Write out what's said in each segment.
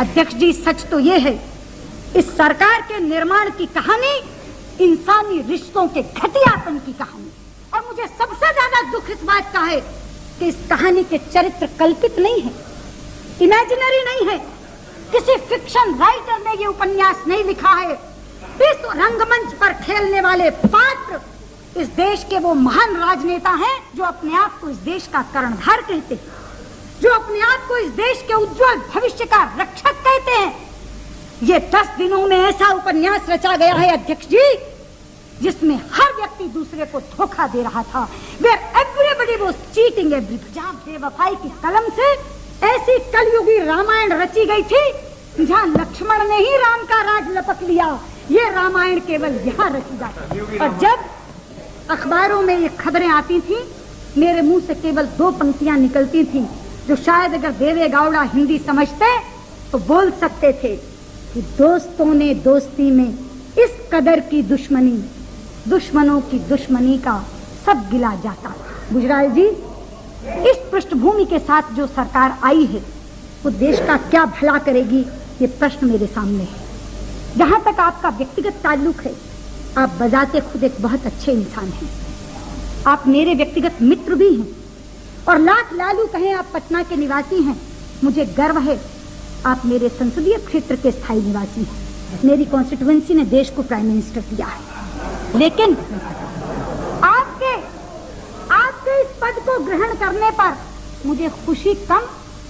अध्यक्ष जी, सच तो ये है, इस सरकार के निर्माण की कहानी इंसानी रिश्तों के घटियापन की कहानी। और मुझे सबसे ज्यादा दुख इस बात का है कि इस कहानी के चरित्र कल्पित नहीं है, इमेजिनरी नहीं है। किसी फिक्शन राइटर ने ये उपन्यास नहीं लिखा है। इस रंगमंच पर खेलने वाले पात्र इस देश के वो महान राजनेता हैं जो अपने आप को इस देश का कर्णधार कहते हैं, जो अपने आप को इस देश के उज्जवल भविष्य का रक्षक कहते हैं। ये 10 दिनों में ऐसा उपन्यास रचा गया है अध्यक्ष जी, जिसमें हर व्यक्ति दूसरे को धोखा दे रहा था। Where everybody was cheating everybody। जहाँ बेवफाई की कलम से ऐसी कलयुगी रामायण रची गई थी, जहाँ लक्ष्मण ने ही राम का राज लपक लिया। ये रामायण केवल यहाँ रची जाती। और जब अखबारों में ये खबरें आती थी, मेरे मुंह से केवल 2 पंक्तियां निकलती थी, जो शायद अगर देवे गौड़ा हिंदी समझते तो बोल सकते थे कि दोस्तों ने दोस्ती में इस कदर की दुश्मनी, दुश्मनों की दुश्मनी का सब गिला जाता। गुजराल जी, इस पृष्ठभूमि के साथ जो सरकार आई है वो देश का क्या भला करेगी, ये प्रश्न मेरे सामने है। जहां तक आपका व्यक्तिगत ताल्लुक है, आप बजाते खुद एक बहुत अच्छे इंसान हैं। आप मेरे व्यक्तिगत मित्र भी हैं, और लाख लालू कहें आप पटना के निवासी हैं, मुझे गर्व है आप मेरे संसदीय क्षेत्र के स्थायी निवासी हैं। मेरी कॉन्स्टिट्यूएंसी ने देश को प्राइम मिनिस्टर दिया है, लेकिन आपके इस पद को ग्रहण करने पर मुझे खुशी कम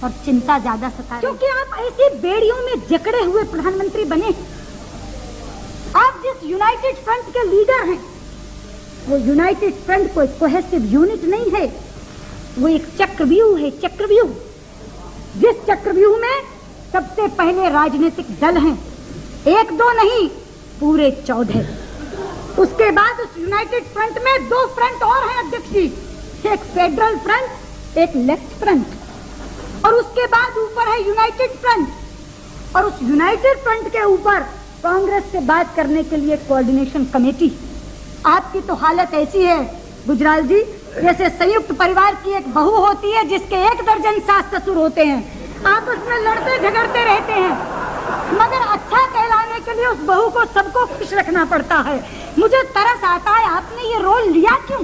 और चिंता ज्यादा सता है, क्योंकि आप ऐसी बेड़ियों में जकड़े हुए प्रधानमंत्री बने। आप जिस यूनाइटेड फ्रंट के लीडर हैं, वो यूनाइटेड फ्रंट कोई कोहेसिव यूनिट नहीं है, वो एक चक्रव्यूह है। चक्रव्यूह, जिस चक्रव्यूह में सबसे पहले राजनीतिक दल हैं, 1-2 नहीं, पूरे 14। उसके बाद उस यूनाइटेड फ्रंट में 2 फ्रंट और हैं अध्यक्ष जी, एक फेडरल फ्रंट, एक लेफ्ट फ्रंट, और उसके बाद ऊपर है यूनाइटेड फ्रंट, और उस यूनाइटेड फ्रंट के ऊपर कांग्रेस से बात करने के लिए कोऑर्डिनेशन कमेटी। आपकी तो हालत ऐसी है गुजराल जी, जैसे संयुक्त परिवार की एक बहू होती है जिसके 1 दर्जन सास ससुर होते हैं, आपस में लड़ते झगड़ते रहते हैं, मगर अच्छा कहलाने के लिए उस बहू को सबको खुश रखना पड़ता है। मुझे तरस आता है, आपने ये रोल लिया क्यों?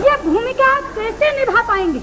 ये भूमिका आप कैसे निभा पाएंगे?